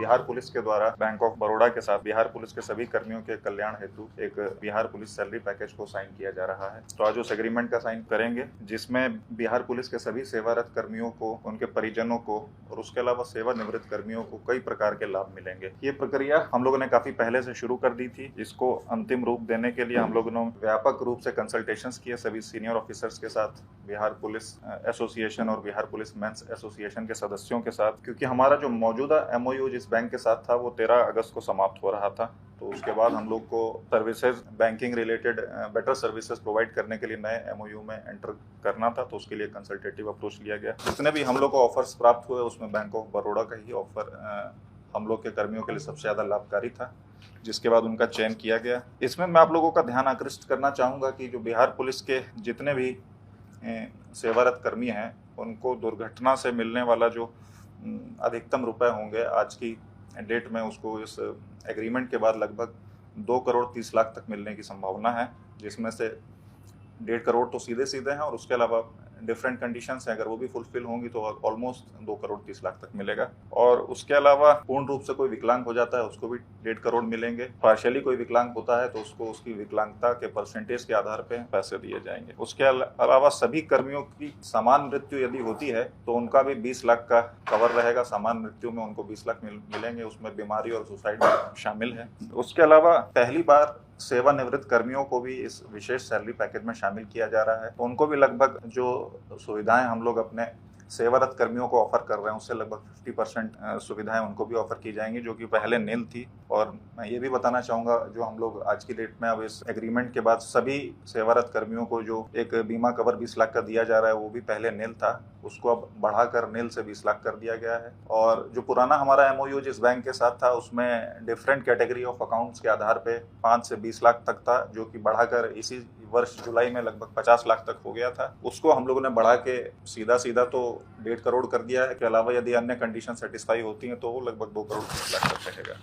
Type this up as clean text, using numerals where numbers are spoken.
Bihar police के द्वारा bank of Baroda के साथ बिहार पुलिस के सभी कर्मियों के कल्याण हेतु एक बिहार पुलिस सैलरी पैकेज को साइन किया जा रहा है। तो आज उस एग्रीमेंट का साइन करेंगे, जिसमें बिहार पुलिस के सभी सेवारत कर्मियों को, उनके परिजनों को और उसके अलावा सेवानिवृत्त कर्मियों को कई प्रकार के लाभ मिलेंगे। ये प्रक्रिया हम लोगों ने काफी पहले से शुरू कर दी थी। इसको अंतिम रूप देने के लिए हम लोगों ने व्यापक रूप से कंसल्टेशंस किए सभी सीनियर ऑफिसर्स के साथ, बिहार पुलिस एसोसिएशन और बिहार पुलिस मेंस एसोसिएशन के सदस्यों के साथ, क्योंकि हमारा जो मौजूदा एमओयू जिस बैंक के साथ था वो 13 अगस्त को समाप्त हो रहा था। तो उसके बाद हम लोग को services, banking related better services provide करने के लिए नए एमओयू में एंटर करना था। तो उसके लिए कंसल्टेटिव अप्रोच लिया गया। जितने भी हम लोग को ऑफर्स प्राप्त हुए उसमें बैंक ऑफ बड़ौदा का ही ऑफर हम लोग के कर्मियों के लिए सबसे ज़्यादा लाभकारी था, जिसके बाद उनका चयन किया गया। इसमें मैं आप लोगों का ध्यान आकृष्ट करना चाहूँगा कि जो बिहार पुलिस के जितने भी सेवारत कर्मी हैं उनको दुर्घटना से मिलने वाला जो अधिकतम रुपए होंगे आज की डेट में, उसको इस एग्रीमेंट के बाद लगभग 2,30,00,000 तक मिलने की संभावना है, जिसमें से 1.5 करोड़ तो सीधे सीधे हैं और उसके अलावा डिफरेंट कंडीशंस हैं, अगर वो भी फुलफिल होंगी तो ऑलमोस्ट 2,30,00,000 तक मिलेगा। और उसके अलावा पूर्ण रूप से कोई विकलांग हो जाता है उसको भी 1.5 करोड़ मिलेंगे। पार्शियली कोई विकलांग होता है तो उसको उसकी विकलांगता के परसेंटेज के आधार पे पैसे दिए जाएंगे। उसके अलावा सभी कर्मियों की समान मृत्यु यदि होती है तो उनका भी 20 लाख का कवर रहेगा। समान मृत्यु में उनको 20 लाख मिलेंगे, उसमें बीमारी और सुसाइड शामिल है। उसके अलावा पहली बार सेवानिवृत्त कर्मियों को भी इस विशेष सैलरी पैकेज में शामिल किया जा रहा है। तो उनको भी लगभग जो सुविधाएं हम लोग अपने सेवारत कर्मियों को ऑफर कर रहे हैं उससे लगभग 50% सुविधाएं उनको भी ऑफर की जाएंगी, जो कि पहले नील थी। और मैं ये भी बताना चाहूँगा, जो हम लोग आज की डेट में अब इस एग्रीमेंट के बाद सभी सेवारत कर्मियों को जो एक बीमा कवर 20 लाख का दिया जा रहा है वो भी पहले नील था, उसको अब बढ़ाकर नील से 20 लाख कर दिया गया है। और जो पुराना हमारा एमओयू जिस बैंक के साथ था उसमें डिफरेंट कैटेगरी ऑफ अकाउंट्स के आधार पे 5 से 20 लाख तक था, जो कि बढ़ाकर इसी वर्ष जुलाई में लगभग 50 लाख तक हो गया था। उसको हम लोगों ने बढ़ा के सीधा तो 1.5 करोड़ कर दिया है। के अलावा यदि अन्य कंडीशन सेटिस्फाई होती हैं तो वो लगभग 2,30,00,000 तक रहेगा।